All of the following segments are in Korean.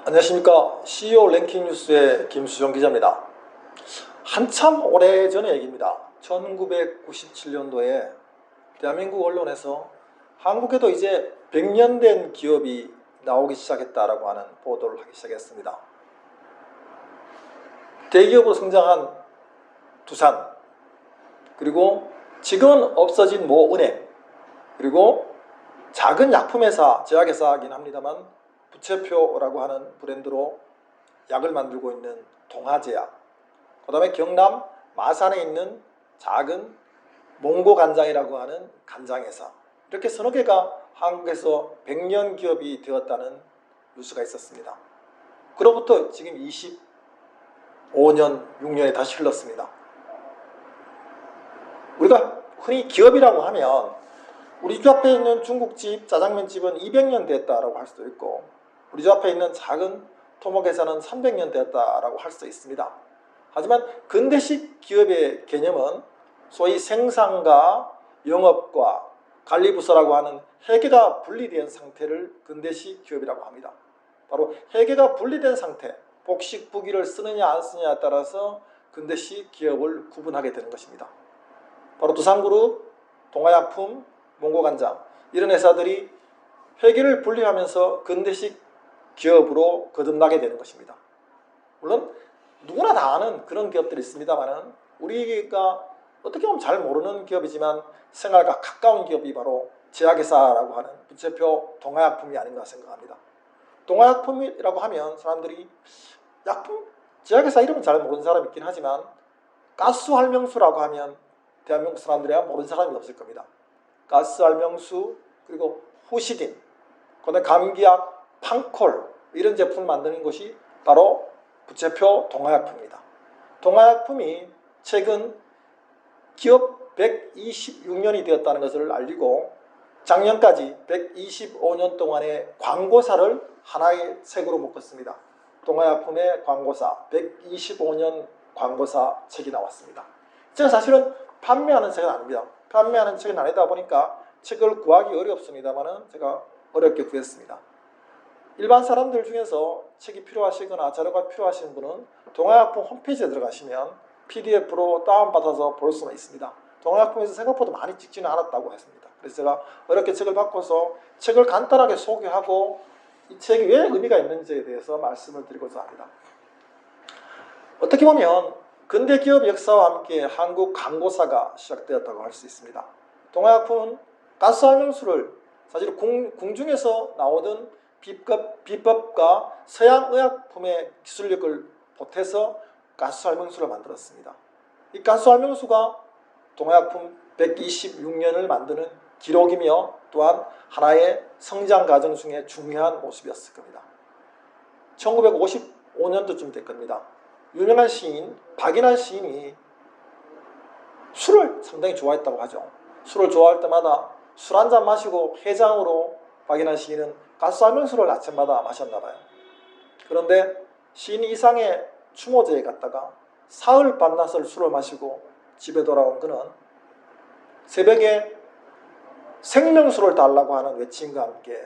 안녕하십니까. CEO 랭킹 뉴스의 김수정 기자입니다. 한참 오래전의 얘기입니다. 1997년도에 대한민국 언론에서 한국에도 이제 100년 된 기업이 나오기 시작했다라고 하는 보도를 하기 시작했습니다. 대기업으로 성장한 두산, 그리고 지금은 없어진 모 은행, 그리고 작은 약품회사, 제약회사이긴 합니다만 부채표라고 하는 브랜드로 약을 만들고 있는 동아제약, 그 다음에 경남 마산에 있는 작은 몽고간장이라고 하는 간장회사, 이렇게 서너 개가 한국에서 100년 기업이 되었다는 뉴스가 있었습니다. 그로부터 지금 25년, 6년이 다시 흘렀습니다. 우리가 흔히 기업이라고 하면 우리 집 앞에 있는 중국집, 짜장면집은 200년 됐다라고 할 수도 있고, 우리 집 앞에 있는 작은 토목회사는 300년 됐다라고 할 수도 있습니다. 하지만 근대식 기업의 개념은 소위 생산과 영업과 관리부서라고 하는 회계가 분리된 상태를 근대식 기업이라고 합니다. 바로 회계가 분리된 상태, 복식 부기를 쓰느냐 안 쓰느냐에 따라서 근대식 기업을 구분하게 되는 것입니다. 바로 두산그룹, 동아약품, 몽고간장, 이런 회사들이 회계를 분리하면서 근대식 기업으로 거듭나게 되는 것입니다. 물론 누구나 다 아는 그런 기업들이 있습니다만 우리가 어떻게 보면 잘 모르는 기업이지만 생활과 가까운 기업이 바로 제약회사라고 하는 부채표 동아약품이 아닌가 생각합니다. 동아약품이라고 하면 사람들이 약품, 제약회사 이름은 잘 모르는 사람이 있긴 하지만 가스활명수라고 하면 대한민국 사람들이야 모르는 사람이 없을 겁니다. 가스활명수, 그리고 후시딘, 그다음에 감기약, 판콜, 이런 제품을 만드는 것이 바로 부채표 동아약품입니다. 동아약품이 최근 기업 126년이 되었다는 것을 알리고 작년까지 125년 동안의 광고사를 하나의 책으로 묶었습니다. 동아약품의 광고사, 125년 광고사 책이 나왔습니다. 제가 사실은 판매하는 책은 아닙니다. 판매하는 책은 아니다 보니까 책을 구하기 어렵습니다만 제가 어렵게 구했습니다. 일반 사람들 중에서 책이 필요하시거나 자료가 필요하신 분은 동아약품 홈페이지에 들어가시면 PDF로 다운받아서 볼 수가 있습니다. 동아약품에서 생각보다 많이 찍지는 않았다고 했습니다. 그래서 제가 어렵게 책을 바꿔서 책을 간단하게 소개하고 이 책이 왜 의미가 있는지에 대해서 말씀을 드리고자 합니다. 어떻게 보면 근대 기업 역사와 함께 한국 광고사가 시작되었다고 할 수 있습니다. 동아약품은 가스활명수를 사실 궁중에서 나오던 비법과 서양의약품의 기술력을 보태서 가스활명수를 만들었습니다. 이 가스활명수가 동아약품 126년을 만드는 기록이며 또한 하나의 성장 과정 중에 중요한 모습이었을 겁니다. 1955년도쯤 될 겁니다. 유명한 시인 박인환 시인이 술을 상당히 좋아했다고 하죠. 술을 좋아할 때마다 술 한잔 마시고 해장으로 박인환 시인은 가스활명수를 아침마다 마셨나 봐요. 그런데 시인 이상의 추모제에 갔다가 사흘 밤낮을 술을 마시고 집에 돌아온 그는 새벽에 생명수를 달라고 하는 외침과 함께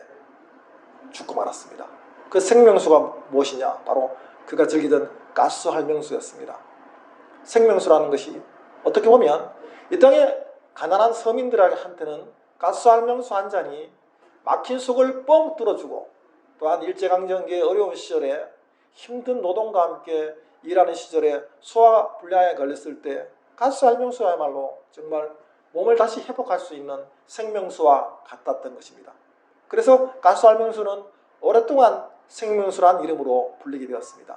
죽고 말았습니다. 그 생명수가 무엇이냐? 바로 그가 즐기던 가스활명수였습니다. 생명수라는 것이 어떻게 보면 이 땅에 가난한 서민들한테는 가스활명수 한 잔이 막힌 속을 뻥 뚫어주고 또한 일제강점기의 어려운 시절에 힘든 노동과 함께 일하는 시절에 소화불량에 걸렸을 때 가스활명수야말로 정말 몸을 다시 회복할 수 있는 생명수와 같았던 것입니다. 그래서 가스활명수는 오랫동안 생명수란 이름으로 불리게 되었습니다.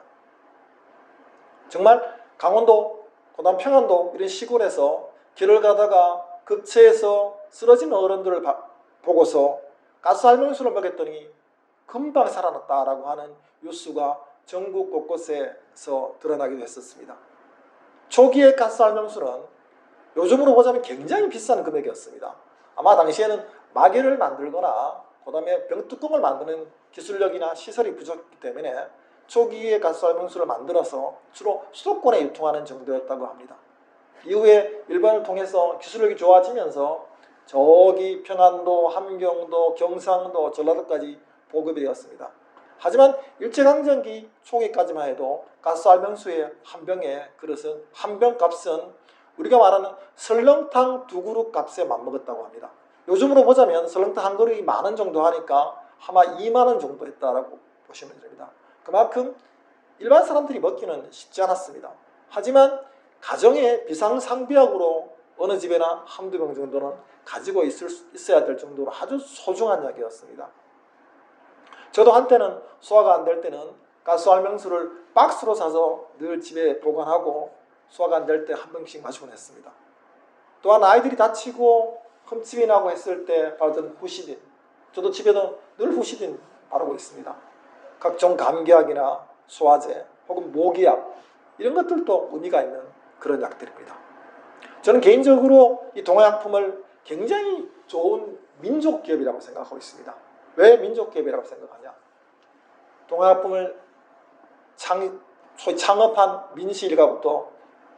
정말 강원도, 그다음 평안도 이런 시골에서 길을 가다가 급체해서 쓰러진 어른들을 보고서 가스활명수를 먹였더니 금방 살아났다라고 하는 뉴스가 전국 곳곳에서 드러나기도 했었습니다. 초기의 가스활명수는 요즘으로 보자면 굉장히 비싼 금액이었습니다. 아마 당시에는 마개를 만들거나 그 다음에 병뚜껑을 만드는 기술력이나 시설이 부족했기 때문에 초기에 가스활명수를 만들어서 주로 수도권에 유통하는 정도였다고 합니다. 이후에 일본을 통해서 기술력이 좋아지면서 저기 평안도, 함경도, 경상도, 전라도까지 보급이 되었습니다. 하지만 일제강점기 초기까지만 해도 가스 알명수의 한 병의 그릇은 한 병 값은 우리가 말하는 설렁탕 두 그릇 값에 맞먹었다고 합니다. 요즘으로 보자면 설렁탕 한 그릇이 10,000원 정도 하니까 아마 20,000원 정도 했다라고 보시면 됩니다. 그만큼 일반 사람들이 먹기는 쉽지 않았습니다. 하지만 가정의 비상상비약으로 어느 집에나 한두 병 정도는 가지고 있어야 될 정도로 아주 소중한 약이었습니다. 저도 한때는 소화가 안 될 때는 가스 알명수를 박스로 사서 늘 집에 보관하고 소화가 안 될 때 한 병씩 마시곤 했습니다. 또한 아이들이 다치고 흠집이 나고 했을 때 바르던 후시딘, 저도 집에도 늘 후시딘 바르고 있습니다. 각종 감기약이나 소화제 혹은 모기약 이런 것들도 의미가 있는 그런 약들입니다. 저는 개인적으로 이 동화약품을 굉장히 좋은 민족기업이라고 생각하고 있습니다. 왜 민족기업이라고 생각하냐? 동화약품을 소위 창업한 민씨 일가부터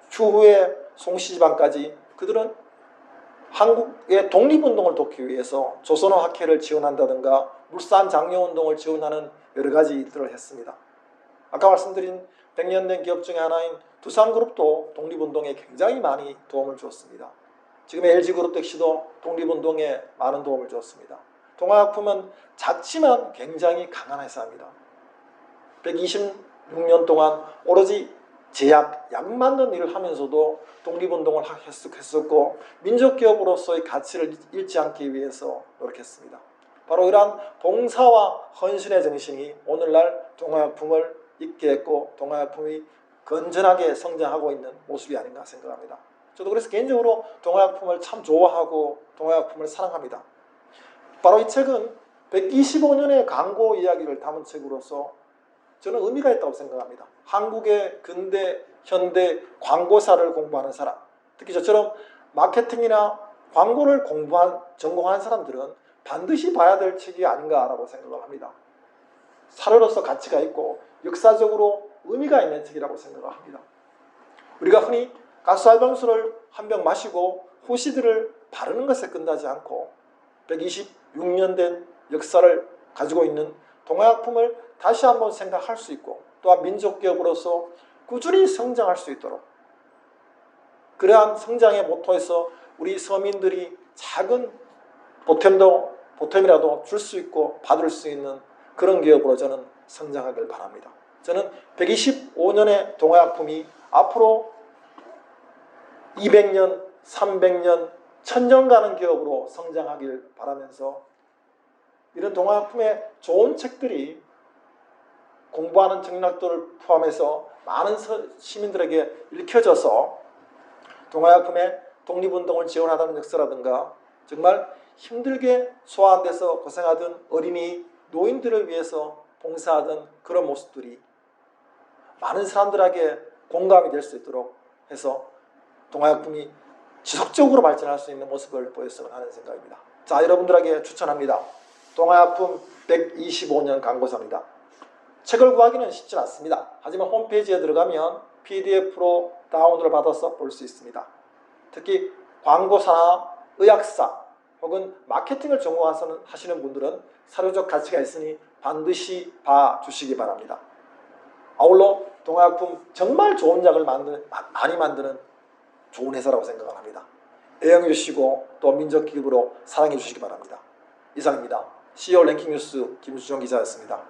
추후에 송씨 집안까지 그들은 한국의 독립운동을 돕기 위해서 조선어 학회를 지원한다든가 물산 장려운동을 지원하는 여러 가지 일들을 했습니다. 아까 말씀드린 100년 된 기업 중에 하나인 두산그룹도 독립운동에 굉장히 많이 도움을 주었습니다. 지금의 LG그룹 역시도 독립운동에 많은 도움을 주었습니다. 동화약품은 작지만 굉장히 강한 회사입니다. 126년 동안 오로지 제약, 약 만든 일을 하면서도 독립운동을 했었고 민족기업으로서의 가치를 잃지 않기 위해서 노력했습니다. 바로 이러한 봉사와 헌신의 정신이 오늘날 동화약품을 있게 했고 동화약품이 건전하게 성장하고 있는 모습이 아닌가 생각합니다. 저도 그래서 개인적으로 동화약품을 참 좋아하고 동화약품을 사랑합니다. 바로 이 책은 125년의 광고 이야기를 담은 책으로서 저는 의미가 있다고 생각합니다. 한국의 근대, 현대 광고사를 공부하는 사람, 특히 저처럼 마케팅이나 광고를 전공한 사람들은 반드시 봐야 될 책이 아닌가라고 생각을 합니다. 사료로서 가치가 있고 역사적으로 의미가 있는 책이라고 생각을 합니다. 우리가 흔히 가스 알병수를 한 병 마시고 후시드를 바르는 것에 끝나지 않고 126년 된 역사를 가지고 있는 동화약품을 다시 한번 생각할 수 있고 또한 민족기업으로서 꾸준히 성장할 수 있도록 그러한 성장의 모토에서 우리 서민들이 작은 보탬이라도 줄 수 있고 받을 수 있는 그런 기업으로 저는 성장하길 바랍니다. 저는 125년의 동화약품이 앞으로 200년, 300년, 1000년 가는 기업으로 성장하길 바라면서 이런 동화약품의 좋은 책들이 공부하는 정락들을 포함해서 많은 시민들에게 읽혀져서 동화약품의 독립운동을 지원하다는 역사라든가 정말 힘들게 소화 안 돼서 고생하던 어린이, 노인들을 위해서 봉사하던 그런 모습들이 많은 사람들에게 공감이 될 수 있도록 해서 동화약품이 지속적으로 발전할 수 있는 모습을 보였으면 하는 생각입니다. 자, 여러분들에게 추천합니다. 동화약품 125년 광고사입니다. 책을 구하기는 쉽지 않습니다. 하지만 홈페이지에 들어가면 PDF로 다운로드를 받아서 볼 수 있습니다. 특히 광고사나 의학사 혹은 마케팅을 전공하시는 분들은 사료적 가치가 있으니 반드시 봐주시기 바랍니다. 아울러 동화약품 정말 좋은 약을 많이 만드는 좋은 회사라고 생각을 합니다. 애용해 주시고 또 민족기업으로 사랑해 주시기 바랍니다. 이상입니다. CEO 랭킹뉴스 김수정 기자였습니다.